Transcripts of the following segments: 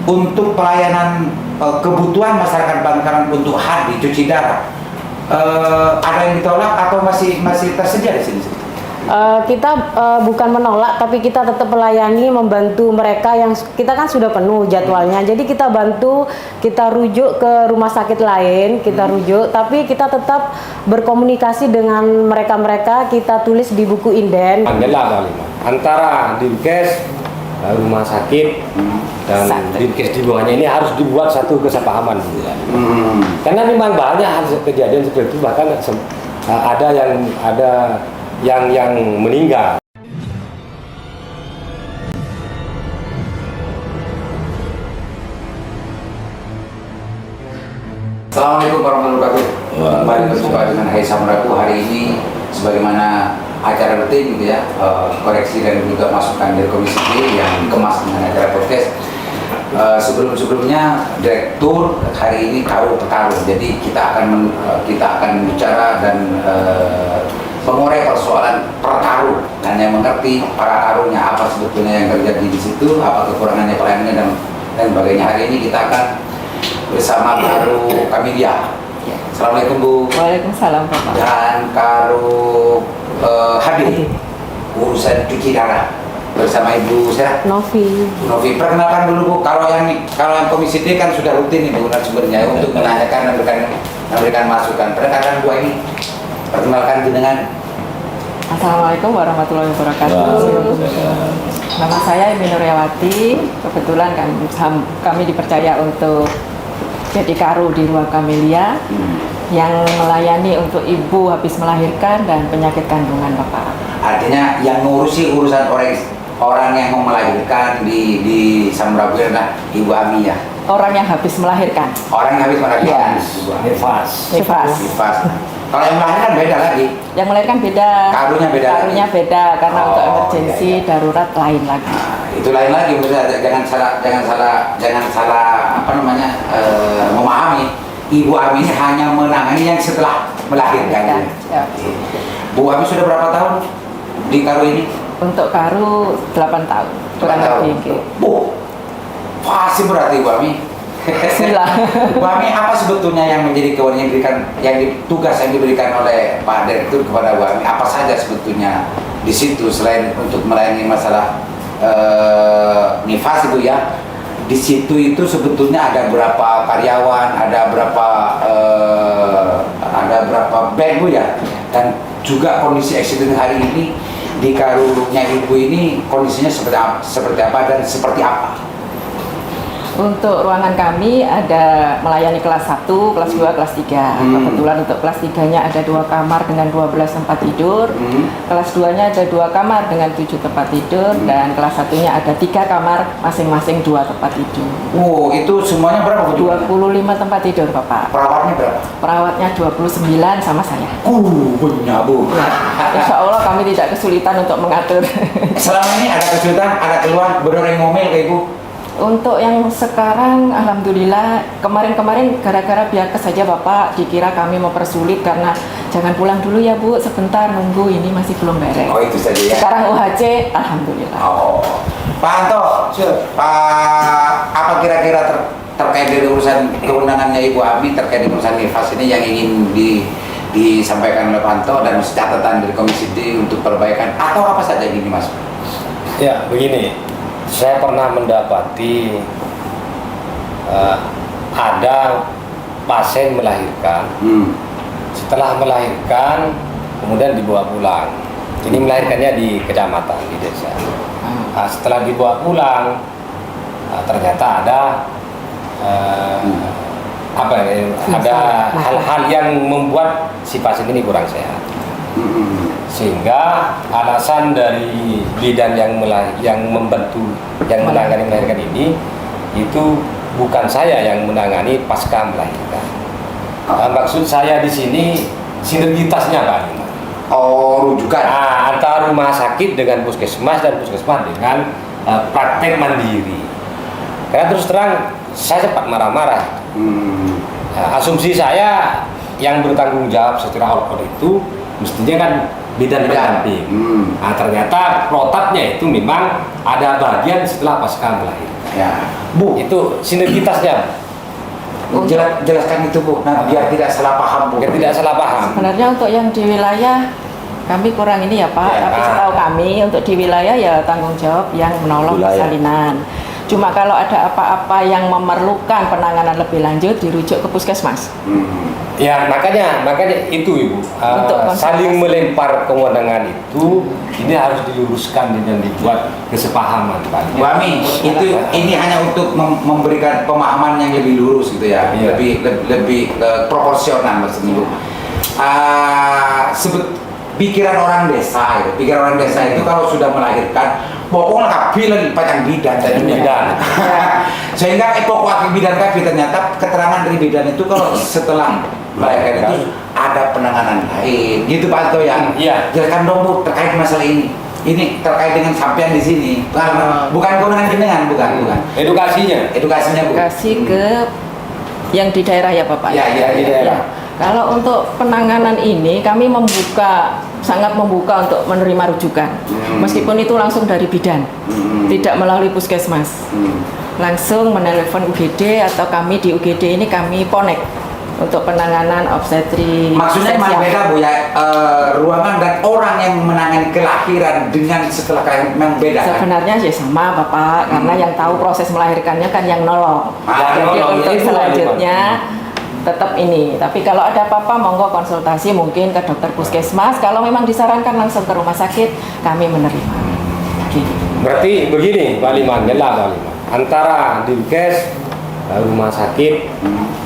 Untuk pelayanan kebutuhan masyarakat Bangkalan untuk HAD cuci darah, ada yang ditolak atau masih tersedia di sini? Kita bukan menolak, tapi kita tetap melayani, membantu mereka yang kita kan sudah penuh jadwalnya. Jadi kita bantu, kita rujuk ke rumah sakit lain, kita rujuk, tapi kita tetap berkomunikasi dengan mereka-mereka, kita tulis di buku inden. Antara Dinkes, rumah sakit, dan Dinkes di bawahnya ini harus dibuat satu kesepahaman. Karena memang banyak kejadian seperti itu, bahkan ada yang meninggal. Assalamualaikum warahmatullahi wabarakatuh. Kembali berjumpa dengan Haisam Rabu hari ini sebagaimana acara rutin gitu ya, koreksi dan juga masukan dari Komisi D yang dikemas dengan acara podcast. Sebelumnya direktur hari ini taruh pertaruh, jadi kita akan bicara dan mengurai persoalan pertaruh, hanya mengerti para taruhnya apa sebetulnya yang terjadi di situ, apa kekurangannya pelayanannya dan sebagainya. Hari ini kita akan bersama Karu Kamilia. Assalamualaikum Bu. Waalaikumsalam Bapak. Dan Karu Hadi, urusan cuci darah bersama Ibu siapa? Novi. Novi, perkenalkan dulu Bu. Kalau yang Komisi D kan sudah rutin Ibu narasumbernya untuk menanyakan dan memberikan masukan. Perkenalkan Bu ini. Perkenalkan dengan. Assalamualaikum warahmatullahi wabarakatuh. Nama saya Ibu Nuryawati. Kebetulan kami dipercaya untuk jadi karu di ruang Kamilia yang melayani untuk ibu habis melahirkan dan penyakit kandungan Bapak. Artinya yang ngurusi urusan orang yang mau melahirkan di Samrabu adalah Ibu Ami ya. Orang yang habis melahirkan. Orang yang habis melahirkan. Nifas. Kalau yang melahirkan beda lagi. Yang melahirkan beda. Karunya beda. Karunya beda karena untuk emergensi darurat lain lagi. Nah, itu lain lagi, jangan salah memahami. Ibu Ami ini hanya menangani yang setelah melahirkan. Ya. Bu Ami sudah berapa tahun di karu ini? Untuk karu 8 tahun. 8 tahun. Bu, pasti berarti Bu Ami. Bu Ami, apa sebetulnya yang menjadi kewenangan tugas yang diberikan oleh Pak Direktur kepada Bu Ami? Apa saja sebetulnya di situ selain untuk melayani masalah nifas itu ya? Di situ itu sebetulnya ada berapa karyawan, ada berapa bed Bu ya? Dan juga kondisi eksiden hari ini di karunya Ibu ini kondisinya seperti apa dan seperti apa? Untuk ruangan kami ada melayani kelas 1, kelas 2, kelas 3. Kebetulan untuk kelas 3-nya ada 2 kamar dengan 12 tempat tidur. Kelas 2-nya ada 2 kamar dengan 7 tempat tidur. Dan kelas 1-nya ada 3 kamar masing-masing 2 tempat tidur. Oh, itu semuanya berapa? 25 tempat tidur Bapak. Perawatnya berapa? Perawatnya 29 sama saya. Punya Bu. Insya Allah kami tidak kesulitan untuk mengatur. Selama ini ada kesulitan, ada keluhan, berdorong ngomel ke Ibu? Untuk yang sekarang, alhamdulillah, kemarin gara-gara biarkes saja Bapak, dikira kami mempersulit karena jangan pulang dulu ya Bu, sebentar nunggu, ini masih belum beres. Oh itu saja ya. Sekarang UHC, alhamdulillah. Oh, Pak Anto, apa kira-kira terkait dengan urusan kewenangannya Ibu Ami terkait dengan urusan nifas ini yang ingin disampaikan oleh Pak Anto dan catatan dari Komisi D untuk perbaikan atau apa saja ini Mas? Ya begini. Saya pernah mendapati ada pasien melahirkan, setelah melahirkan kemudian dibawa pulang. Ini melahirkannya di kecamatan, di desa. Setelah dibawa pulang, ternyata ada ada hal-hal yang membuat si pasien ini kurang sehat. Sehingga alasan dari bidan yang menangani melahirkan ini itu bukan saya yang menangani pasca melahirkan. Maksud saya di sini sinergitasnya Pak. Rujukan. Antara rumah sakit dengan puskesmas dan puskesmas dengan praktek mandiri. Karena terus terang saya sempat marah-marah. Asumsi saya yang bertanggung jawab secara all itu mestinya kan bidan pendamping. Ternyata protapnya itu memang ada bagian setelah pasca melahirkan. Ya. Bu, Itu sinergitasnya, jelaskan itu Bu, nah biar tidak salah paham Bu. biar tidak salah paham. Sebenarnya untuk yang di wilayah kami kurang ini ya Pak, Ya. tapi setahu kami untuk di wilayah ya tanggung jawab yang menolong Wilayah. persalinan. Cuma kalau ada apa-apa yang memerlukan penanganan lebih lanjut dirujuk ke puskesmas. Ya makanya itu Ibu, Untuk konservasi. saling melempar kewenangan itu ini harus diluruskan dengan dibuat kesepahaman Pak. Bu Ami, ini hanya untuk memberikan pemahaman yang lebih lurus gitu ya, Iya. lebih proporsional maksudnya Bu. Pikiran orang desa itu kalau sudah melahirkan pokoknya kabilan pacang bidan dan Bidan. sehingga pokok bidan ternyata keterangan dari bidan itu kalau setelah melahirkan itu ada penanganan lain gitu Pak Anto ya. Iya. Jelaskan dong Bu terkait masalah ini. Ini terkait dengan sampean di sini. Bukan kewenangan jenengan, bukan. Edukasinya. Edukasinya Bu. Kasih ke yang di daerah ya Bapak. Ya, di daerah. Kalau untuk penanganan ini kami sangat membuka untuk menerima rujukan. Meskipun itu langsung dari bidan, tidak melalui puskesmas. Langsung menelepon UGD atau kami di UGD ini kami ponek untuk penanganan obstetri. Maksudnya memang beda Bu ya, ruangan dan orang yang menangani kelahiran dengan setelah kelahiran memang beda kan? Sebenarnya ya sama Bapak, karena yang tahu proses melahirkannya kan yang nolong. Ah, Jadi nolong, untuk ibu, selanjutnya tetap ini. Tapi kalau ada apa-apa monggo konsultasi mungkin ke dokter puskesmas. Kalau memang disarankan langsung ke rumah sakit, kami menerima. Gitu. Berarti begini Pak Liman, jelas Pak Liman. Antara Dinkes, rumah sakit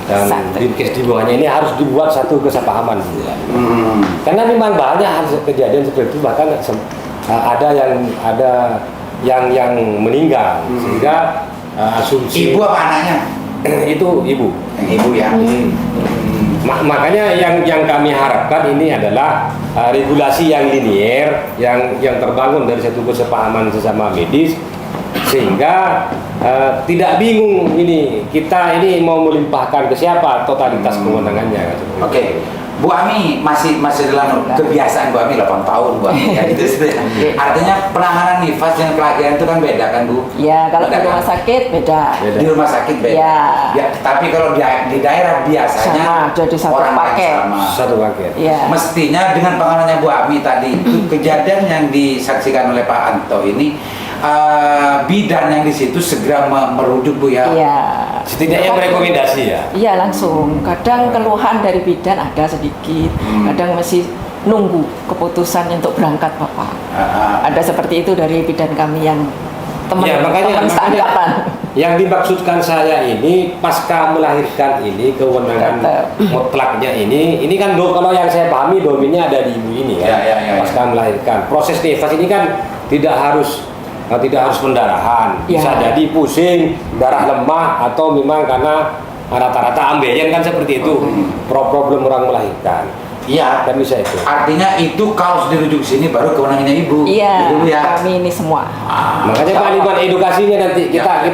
dan Santri. Dinkes di bawahnya ini harus dibuat satu kesepahaman. Karena memang banyak hal kejadian seperti itu, bahkan ada yang meninggal sehingga asumsi Ibu apa anaknya? itu ibu. Ibu ya. Makanya yang kami harapkan ini adalah regulasi yang linier, yang terbangun dari satu kesepahaman sesama medis, sehingga tidak bingung ini kita ini mau melimpahkan ke siapa totalitas kewenangannya. Oke. Bu Ami masih dalam kebiasaan Bu Ami 8 tahun Bu Ami ya gitu. Artinya penanganan nifas dan kelahiran itu kan beda kan Bu? Ya, kalau di Beda, rumah kan? sakit beda. Di rumah sakit beda. Ya. Ya, tapi kalau di daerah biasanya Sama, jadi satu orang yang paket. sama. Satu paket. Ya. Mestinya dengan penanganannya Bu Ami tadi itu kejadian yang disaksikan oleh Pak Anto ini bidan yang di situ segera merujuk Bu ya. Iya. Setidaknya merekomendasi ya. Iya langsung. Kadang keluhan dari bidan ada sedikit, kadang masih nunggu keputusan untuk berangkat Bapak. Ada seperti itu dari bidan kami yang Ya, makanya seangkatan. yang dimaksudkan saya ini pasca melahirkan ini kewenangan mutlaknya ini kan kalau yang saya pahami dominnya ada di ibu ini kan. Ya. Pasca melahirkan proses nifas ini kan tidak harus pendarahan, bisa Ya. jadi pusing, darah lemah atau memang karena rata-rata ambeien kan seperti itu problem orang melahirkan. Iya. Kan bisa itu. Artinya itu kalau sudah dirujuk sini baru kewenangannya Ibu. Iya, Gitu, Bu, ya. kami ini semua. Makanya Pak Liman edukasinya nanti kami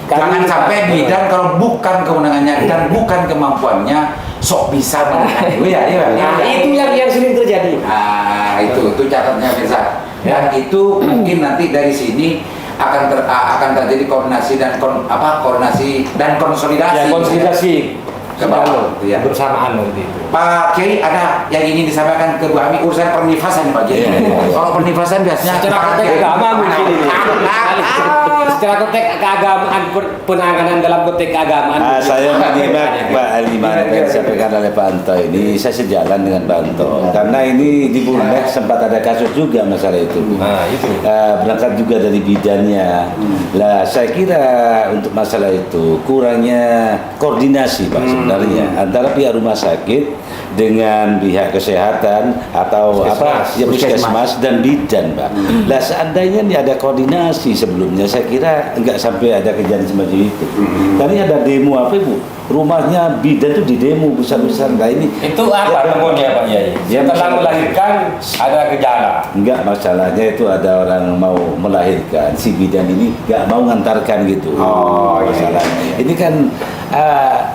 Jangan sampai bidan kalau bukan kewenangannya dan bukan kemampuannya sok bisa menangani. Iya. Nah, itu yang sering terjadi. Nah, itu catatnya Firsa. Dan itu mungkin nanti dari sini akan terjadi koordinasi dan konsolidasi. Ya, konsolidasi ke bawah, gitu ya. bersamaan nanti itu. Pak Kiai ada yang ingin disampaikan ke Bu Ami urusan pernifasan Pak Kiai. Kalau pernifasan biasanya Secara Pak konteks Kiai. agama mungkin ini. Secara konteks keagamaan, penanganan dalam konteks keagamaan. Saya menyimak Pak Aliman yang disampaikan oleh Pak Anto ini, saya sejalan dengan Pak Anto. Karena ini di Bulnek sempat ada kasus juga masalah itu. Nah, itu. Berangkat juga dari bidannya. Lah, saya kira untuk masalah itu kurangnya koordinasi Pak sebenarnya antara pihak rumah sakit dengan pihak kesehatan atau puskesmas dan bidan Pak. Lah seandainya ini ada koordinasi sebelumnya, saya kira enggak sampai ada kejadian semacam itu. Tadi ada demo apa Bu? Rumahnya bidan itu di demo besar-besar. Nah ini Itu apa temuannya Pak Yai? Ya, Setelah melahirkan ada gejala. enggak, masalahnya itu ada orang mau melahirkan, si bidan ini enggak mau ngantarkan gitu. Masalahnya. Ini kan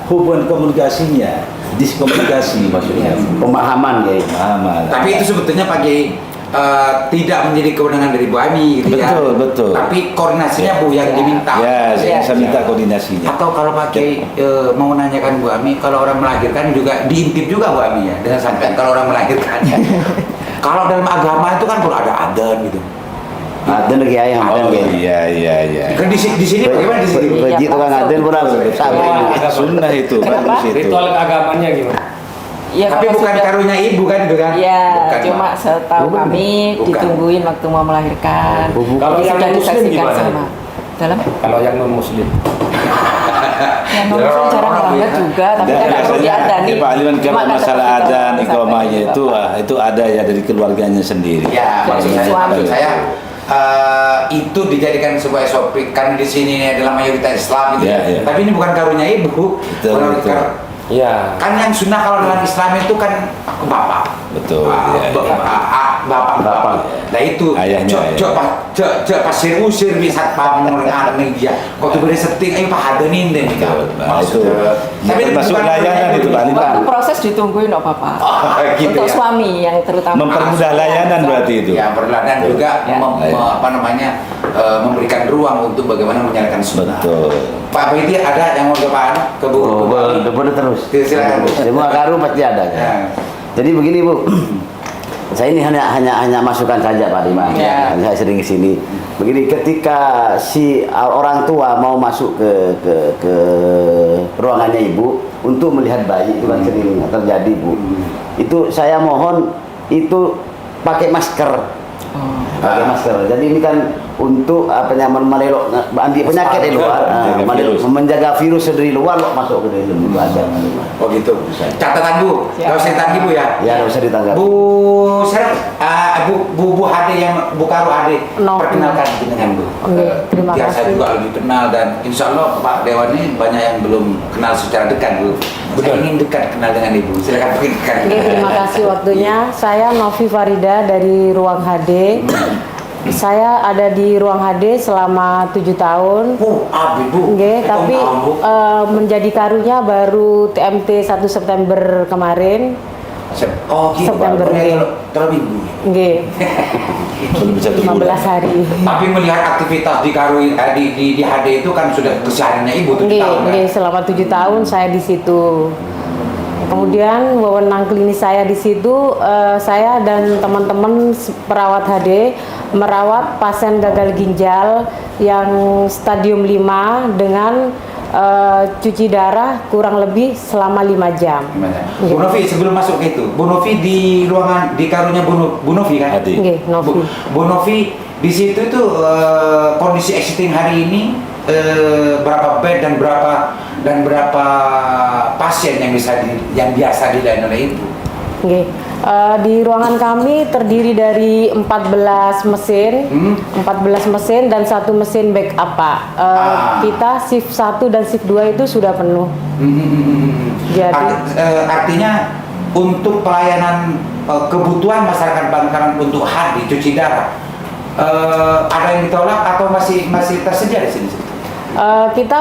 hubungan komunikasinya, diskomunikasi maksudnya. Pemahaman ya. Pemahaman. Tapi itu sebetulnya Pak Kiai tidak menjadi kewenangan dari Bu Ami gitu ya. Betul, betul. Tapi koordinasinya Bu yang diminta. Ya, saya bisa minta koordinasinya. Atau kalau Pak Kiai mau nanyakan Bu Ami, kalau orang melahirkan juga diintip juga Bu Ami ya dengan sampean kalau orang melahirkan. Kalau dalam agama itu kan perlu ada adzan gitu. Aden lagi ayam Oh aden. iya. Kan di sini bagaimana di sini? Beji tukang aden pun harus sampai. Sunnah itu, bagus itu. Ritual agamanya gimana? Ya, Tapi kalau bukan sudah- karunya ibu kan itu kan? Ya, Bukan, cuma Mak. setahu Bukan. kami Bukan. ditungguin waktu mau melahirkan. Kalau Jadi yang sudah non-muslim disaksikan gimana? sama. Dalam Kalau yang non muslim, yang non muslim jarang orang-orang banget ya. juga, tapi Dan kan perlu biasanya diadani. Pak Aliman Cuma kalau ada masalah ketika adan sampai iqamahnya ke Bapak. itu ada ya dari keluarganya sendiri. Ya, maksud Dari saya, suami. itu dijadikan sebuah SOP kan di sini ini adalah mayoritas Islam gitu. Ya, ya. Tapi ini bukan karunia ibu. Betul, Kalau betul. ya. Kan yang sunnah kalau dalam Islam itu kan bapak. Betul, ya, Bapak. Nah itu. Ayahnya, Cok pasir usir bisa pamu dengan dia. Kok tuh beri seting, ayo Pak hadenin deh nih kan. Nah, itu. Tapi ini Termasuk bukan layanan itu, Pak Aliman. Waktu proses ditungguin kok Bapak. Gitu Untuk ya. suami yang terutama. Mempermudah layanan berarti itu. Ya, dan juga Ya. memberikan ruang untuk bagaimana menyalakan sunnah. Betul. Pak Baiti ada yang mau ke Pak ke Bu? Oh, boleh terus. Silakan, Bu. Semua karu pasti ada. Ya. Jadi begini Bu, saya ini hanya masukan saja Pak Dimas. Ya. Saya sering ke sini. Begini, ketika si orang tua mau masuk ke ruangannya ibu untuk melihat bayi itu kan sering terjadi Bu. Itu saya mohon itu pakai masker. Pakai masker. Jadi ini kan untuk melelok anti penyakit di luar, Menjaga virus. menjaga virus dari luar loh masuk ke dalam itu aja. Oh gitu. Catatan Bu, nggak usah ditanggi Bu ya. Ya nggak usah ditanggapi. Bu Bu Hade yang Bu Karu Hade, No. perkenalkan dengan Bu. Oke, terima Biar saya kasih. juga lebih kenal dan insya Allah Pak Dewan ini banyak yang belum kenal secara dekat Bu. Saya ingin dekat kenal dengan Ibu. Silakan perkenalkan. Oke, terima kasih waktunya. Saya Novi Farida dari Ruang HD. Saya ada di Ruang HD selama 7 tahun. Bu, abi Bu. Oke, tapi tahun, Bu. menjadi karunya baru TMT 1 September kemarin. Oh gitu. September, Pak. iya. Terminggu. Oke, Belum 1 bulan. 15 hari. Tapi melihat aktivitas di Karu di HD itu kan sudah kesehariannya Ibu 7 Oke, tahun. oke, Kan? selama 7 tahun saya di situ. Kemudian wewenang klinis saya di situ, saya dan teman-teman perawat HD merawat pasien gagal ginjal yang stadium 5 dengan cuci darah kurang lebih selama 5 jam. Gimana? Oke. Bu Novi sebelum masuk ke itu, Bu Novi di ruangan di karunya Bu Novi kan? Hadi. Oke, Novi. Bu Novi di situ itu kondisi existing hari ini berapa bed dan berapa pasien yang biasa dilayani oleh Ibu? Oke. Di ruangan kami terdiri dari 14 mesin, 14 mesin dan 1 mesin backup Pak. Kita shift 1 dan shift 2 itu sudah penuh. Jadi Artinya untuk pelayanan kebutuhan masyarakat Bangkalan untuk hadi cuci darah ada yang ditolak atau masih tersedia di sini? kita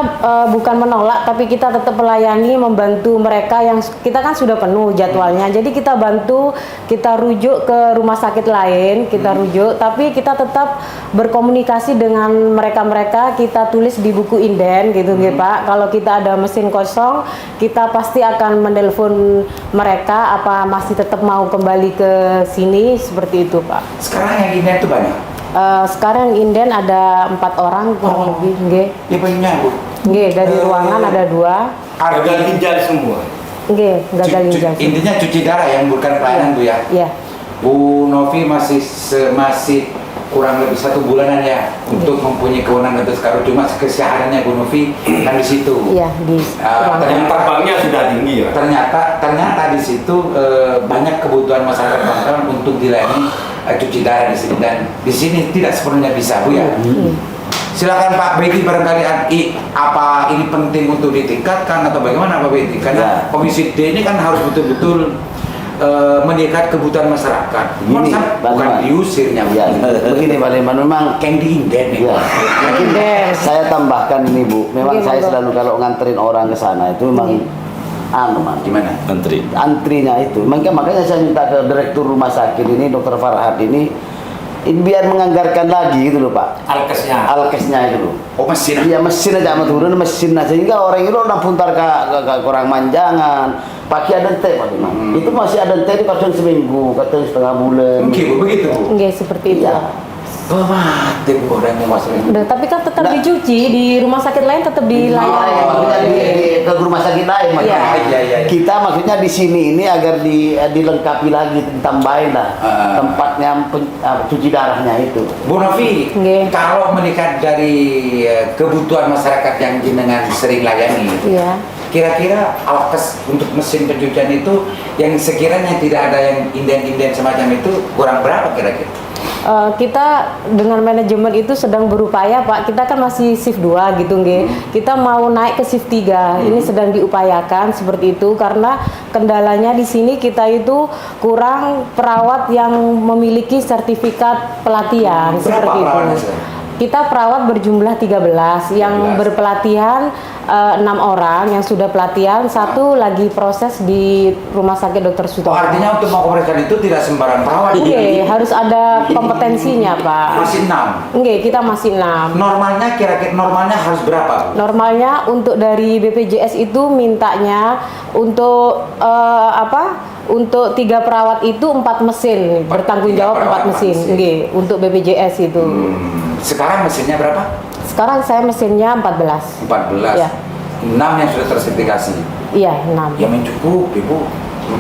bukan menolak, tapi kita tetap melayani, membantu mereka yang kita kan sudah penuh jadwalnya. Jadi kita bantu, kita rujuk ke rumah sakit lain, kita rujuk, tapi kita tetap berkomunikasi dengan mereka-mereka. Kita tulis di buku inden gitu, gitu Pak. Kalau kita ada mesin kosong, kita pasti akan menelpon mereka apa masih tetap mau kembali ke sini, seperti itu Pak. Sekarang yang ini itu banyak. Sekarang inden ada 4 orang kurang lebih, nggih. Ya banyak Bu. Nggih, dari ruangan ada 2. gagal ginjal semua. Nggih, gagal ginjal. Intinya cuci darah yang bukan pelayanan Bu ya. Iya. Bu Novi masih kurang lebih 1 bulanan ya untuk mempunyai kewenangan untuk sekarang, cuma kesehariannya Bu Novi kan di situ. Iya, di ruangan. Yang terbangnya sudah tinggi ya. Ternyata di situ banyak kebutuhan masyarakat Bangkalan untuk dilayani cuci darah di sini, dan di sini tidak sepenuhnya bisa Bu ya. Silakan Pak Bedi, barangkali apa ini penting untuk ditingkatkan atau bagaimana Pak Bedi? Karena Ya. Komisi D ini kan harus betul-betul meningkat kebutuhan masyarakat. Gini, Bukan Bang, diusirnya. Ya, begini Pak Leman, memang Kayak di inden nih. ya. Mungkin Inden. saya tambahkan ini Bu, memang Oke, saya monggo. selalu kalau nganterin orang ke sana itu memang Gimana? Antrinya itu. Makanya saya minta ke direktur rumah sakit ini, Dr. Farhad ini biar menganggarkan lagi gitu loh Pak. Alkesnya itu loh. Oh, mesin. Iya, mesin aja sama turun mesin aja, sehingga orang itu udah puntar ke kurang manjangan. Pakai adente Pak Diman. Itu masih adente itu kadang seminggu, kadang setengah bulan. Begitu. Nggih, seperti itu. Iya. Mati orangnya masalah. Udah, tapi kan tetap dicuci di rumah sakit lain, tetap dilayani. Maksudnya ke rumah sakit lain maksudnya. Iya. Kita maksudnya di sini ini agar dilengkapi lagi, ditambahin lah tempatnya cuci darahnya itu. Bu Novi, Nggih. kalau melihat dari kebutuhan masyarakat yang jenengan sering layani, Iya. kira-kira alkes untuk mesin pencucian itu yang sekiranya tidak ada yang inden-inden semacam itu kurang berapa kira-kira? Kita dengan manajemen itu sedang berupaya Pak, kita kan masih shift 2 gitu nggih. Kita mau naik ke shift 3. Ini sedang diupayakan seperti itu karena kendalanya di sini kita itu kurang perawat yang memiliki sertifikat pelatihan Berapa seperti itu. perawatnya sekarang? Kita perawat berjumlah 13 yang 13. berpelatihan 6 orang yang sudah pelatihan, satu lagi proses di Rumah Sakit Dr. Oh, Sutomo. artinya untuk mengoperasikan itu tidak sembarang perawat. Oke, harus ada kompetensinya Pak. Masih 6. Enggak, kita masih 6. Normalnya kira-kira normalnya harus berapa, Bu? Normalnya untuk dari BPJS itu mintanya untuk untuk 3 perawat itu 4 mesin, bertanggung jawab 4 mesin. Nggih, untuk BPJS itu. Sekarang mesinnya berapa? Sekarang saya mesinnya 14. 14. Iya. 6 yang sudah tersertifikasi. Iya, 6. Ya mencukupi, Bu.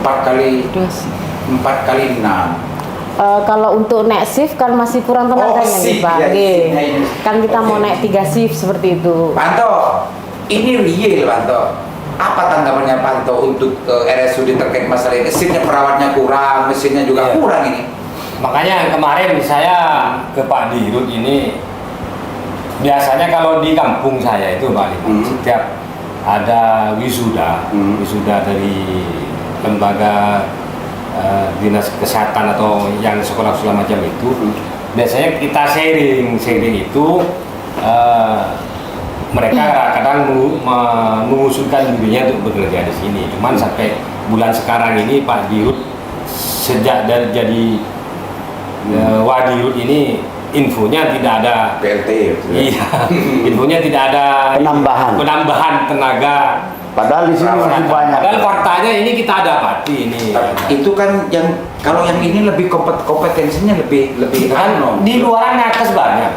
4 kali 6. Kalau untuk naik shift kan masih kurang tenaganya nih shift, Pak. ya, Nggih. shiftnya ini. Kan kita mau Oke. naik 3 shift seperti itu. Panto, ini real Panto. Apa tanggapannya Panto untuk RSUD terkait masalah ini? Mesinnya perawatnya kurang, mesinnya juga Iya. kurang ini. Makanya kemarin saya ke Pak Dirut ini, biasanya kalau di kampung saya itu Pak Liman, setiap ada wisuda dari lembaga dinas kesehatan atau yang sekolah segala macam itu, biasanya kita sharing itu mereka kadang mengusulkan dirinya untuk bekerja di sini. Cuman sampai bulan sekarang ini Pak Dirut sejak jadi Wadirut ini infonya tidak ada PLT. iya infonya tidak ada penambahan tenaga, Padahal di sini masih banyak. padahal faktanya ini kita dapati ini Itu kan yang kalau yang ini lebih kompetensinya lebih kan di luaran nakes banyak.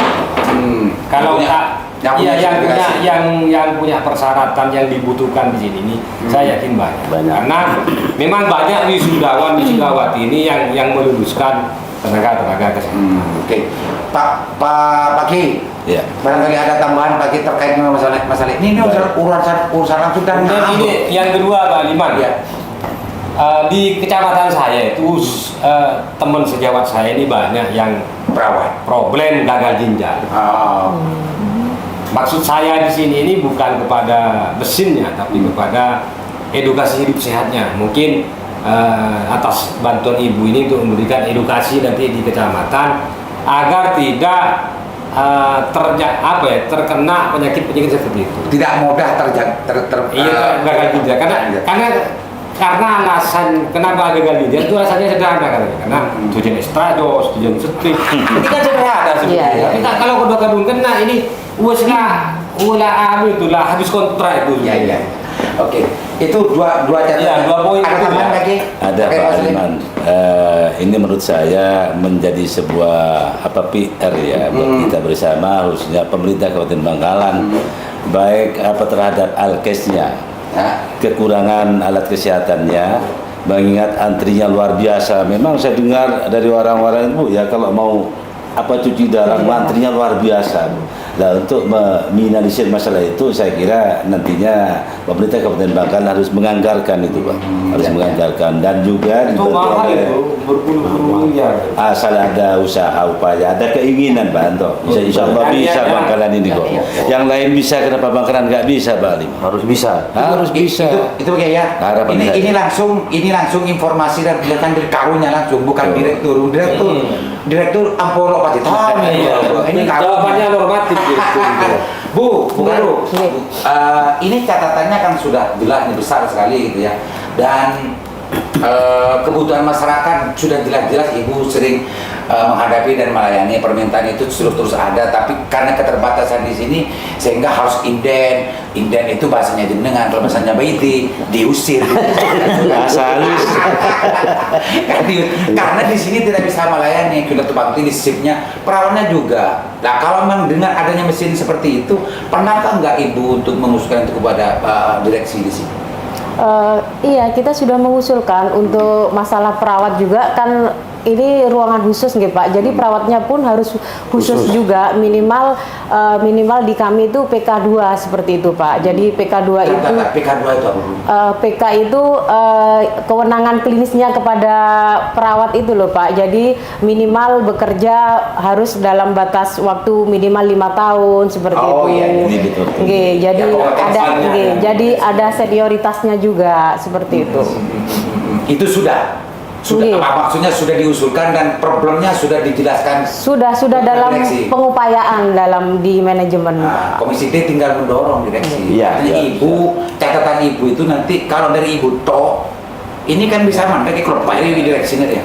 Kalau yang punya persyaratan yang dibutuhkan di sini ini saya yakin banyak. Karena memang banyak wisudawati ini yang meluluskan tenaga kesehatan. Oke. Pak Ki. Ya. Barangkali ada tambahan Pak Ki terkait dengan masalah ini urusan langsung dan Kemudian ini yang kedua Pak Liman, ya. Di kecamatan saya itu teman sejawat saya ini banyak yang Perawat. problem gagal ginjal. Maksud saya di sini ini bukan kepada mesinnya, tapi kepada edukasi hidup sehatnya. Mungkin atas bantuan ibu ini untuk memberikan edukasi nanti di kecamatan agar tidak terkena penyakit seperti itu. Tidak mudah gagal ginjal karena alasan kenapa gagal ginjal itu alasannya sederhana karena tujuan estrados, tujuan setrik ini kan sederhana sebenarnya. Tapi kalau kedua kena ini itulah habis kontrak itu. Iya. Oke, itu dua catatan. Iya, 2 poin. Ada tambahan lagi? Ada Pak Liman. Ini menurut saya menjadi sebuah PR ya buat kita bersama, khususnya pemerintah Kabupaten Bangkalan, baik terhadap alkesnya, kekurangan alat kesehatannya, mengingat antrinya luar biasa. Memang saya dengar dari orang-orang Bu ya kalau mau cuci darah antrinya luar biasa. Nah, untuk meminimalisir masalah itu saya kira nantinya pemerintah Kabupaten Bangkalan harus menganggarkan itu Pak, harus menganggarkan dan juga dibantu oleh berpuluh-puluh miliar. asal ada usaha upaya, ada keinginan Pak Anto. Insya Allah bisa Bangkalan ini kok. Yang lain bisa, kenapa Bangkalan nggak bisa Pak Lim? Harus bisa. Harus bisa. Itu kayak ya. Harapan saya. Ini langsung informasi dan kelihatan dari karunya langsung, bukan direktur. Direktur amporo pasti tahu nih. Ini jawabannya normatif gitu. Bu Galuh, Iya. ini catatannya kan sudah jelas nih, besar sekali gitu ya. Dan kebutuhan masyarakat sudah jelas-jelas Ibu sering menghadapi dan melayani permintaan itu terus ada, tapi karena keterbatasan di sini sehingga harus inden itu bahasanya jenengan, kalau bahasanya baiti diusir. Bahasa halus. Karena di sini tidak bisa melayani, kita tumpang tindih shiftnya, perawatnya juga. Nah kalau memang dengan adanya mesin seperti itu, pernahkah nggak Ibu untuk mengusulkan itu kepada direksi di sini? Iya, kita sudah mengusulkan untuk masalah perawat juga kan ini ruangan khusus nggih Pak. Jadi perawatnya pun harus khusus juga minimal di kami itu PK2 seperti itu Pak. Jadi PK2 itu PK2 itu apa? PK itu kewenangan klinisnya kepada perawat itu loh Pak. Jadi minimal bekerja harus dalam batas waktu minimal 5 tahun seperti Oh, itu. iya, ini betul. Nggih, jadi Ya, kompetensinya. jadi ada senioritasnya juga seperti itu. Itu sudah Iya. maksudnya sudah diusulkan dan problemnya sudah dijelaskan. Sudah Kepada dalam direksi. pengupayaan di manajemen. Nah, Komisi D tinggal mendorong direksi. Iya, Artinya iya, Ibu, catatan Ibu itu nanti kalau dari Ibu toh ini kan bisa mandek kalau Pak ini direksinya ya.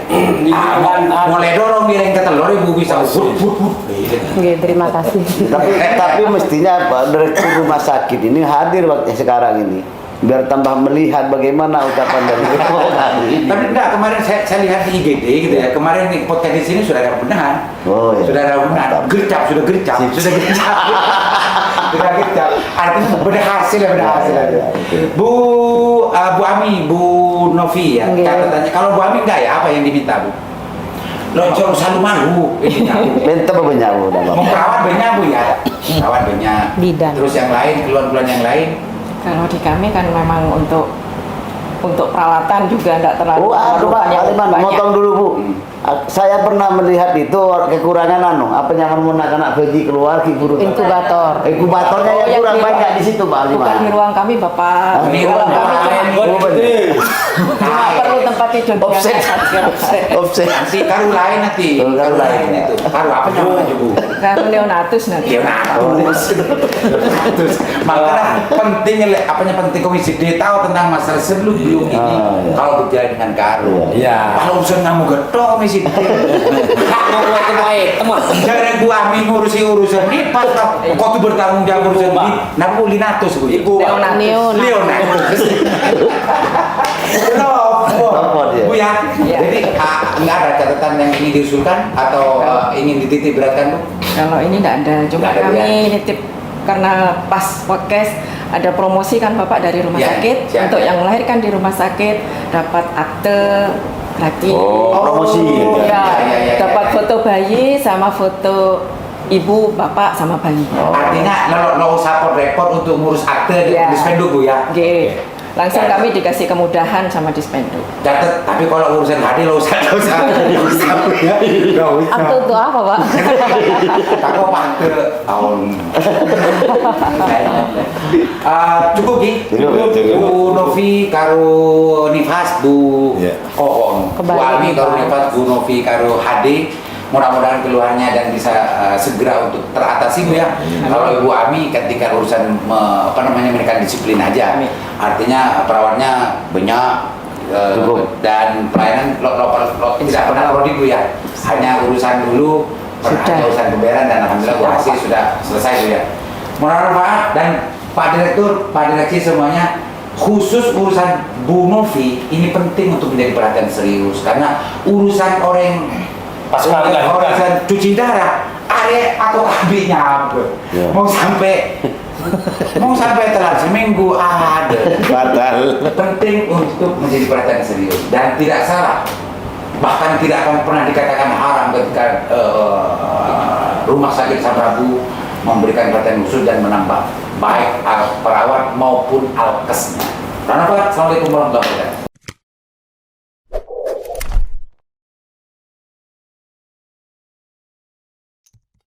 Mulai dorong dia yang kata lor Ibu bisa. Oke, terima kasih. Tapi mestinya Pak Direktur Rumah Sakit ini hadir waktu sekarang ini biar tambah melihat bagaimana ucapan dari Tapi enggak, kemarin saya lihat di IGD gitu ya. Kemarin di podcast di sini sudah ada benahan. Oh, iya. Sudah ada benahan. Gercap, sudah gercap. Sudah gercap. Sudah gercap. Artinya berhasil ya, berhasil. Iya, iya. Bu Ami, Bu Novi ya. Iya. Catatannya kalau Bu Ami enggak ya, apa yang diminta Bu? Loncong selalu malu. Minta apa banyak Bu? Mau perawat banyak Bu ya. Perawat banyak. Bidan. Terus yang lain, keluhan-keluhan yang lain. Kalau di kami kan memang untuk perawatan juga tidak terlalu Pak Aliman, motong dulu Bu. Saya pernah melihat itu kekurangan apa nyaman anak bayi keluar guru Inkubator. inkubatornya yang kurang di- banyak di situ Pak Bukan di Aliman. ruang kami Bapak. Ini Ruang ruang kami lain. cuma perlu tempat tidur Offset. Offset. Nanti karu lain nanti. Oh, karu lain. itu. Karu apa namanya Bu? Karena neonatus nanti. Terus makanya penting Komisi D tahu tentang masalah sebelum ini iya. kalau berjalan dengan karu. Iya. Kalau urusan kamu getok Komisi D. Jangan Bu Ami ngurusi urusan ini pas kau tuh bertanggung jawab urusan ini. Nah Bu Linatus Bu. Leonatus. Apa dia? Bu ya. Iya. Jadi nggak ada catatan yang ingin diusulkan atau ingin dititik beratkan Bu? Kalau ini tidak ada, cuma Nggak ada, kami ya. nitip karena pas podcast ada promosi kan Bapak dari rumah Ya, sakit ya. untuk yang melahirkan di rumah sakit dapat akte gratis. Oh, promosi. Ya, Ya. dapat foto bayi sama foto ibu, bapak sama bayi. Artinya lo usah repot untuk ngurus akte di Ya. Dispenduk Bu ya. Oke. Langsung Ya. kami dikasih kemudahan sama Dispenduk. Catat, tapi kalau urusan HD lo usah Bu ya. Nggak usah. Akte itu apa Pak? Aku akte tahun. Cukup Ki. Cukup. Bu Novi karo Nifas Bu Ya. Kokong. Bu Kembali, Ami karo Pak. Nifas, Bu Novi karo HD. Mudah-mudahan keluhannya dan bisa segera untuk teratasi Bu ya. Kalau Ibu Ami ketika urusan memberikan disiplin aja. Amin. Artinya perawatnya banyak Cukup. dan pelayanan lo tidak pernah prodi Bu ya. Hanya urusan dulu pernah Sudah. ada urusan pembayaran dan alhamdulillah Bu hasil sudah selesai Bu ya. Mudah-mudahan Pak dan Pak Direktur, Pak Direksi semuanya, khusus urusan Bu Novi ini penting untuk menjadi perhatian serius karena urusan orang Pasca melahirkan. urusan cuci darah area atau KB-nya apa Ya. mau sampai telat seminggu ada Fatal. penting untuk menjadi perhatian serius dan tidak salah bahkan tidak akan pernah dikatakan haram ketika Rumah Sakit Samrabu memberikan perhatian khusus dan menambah baik perawat maupun alkesnya. Assalamualaikum warahmatullahi wabarakatuh.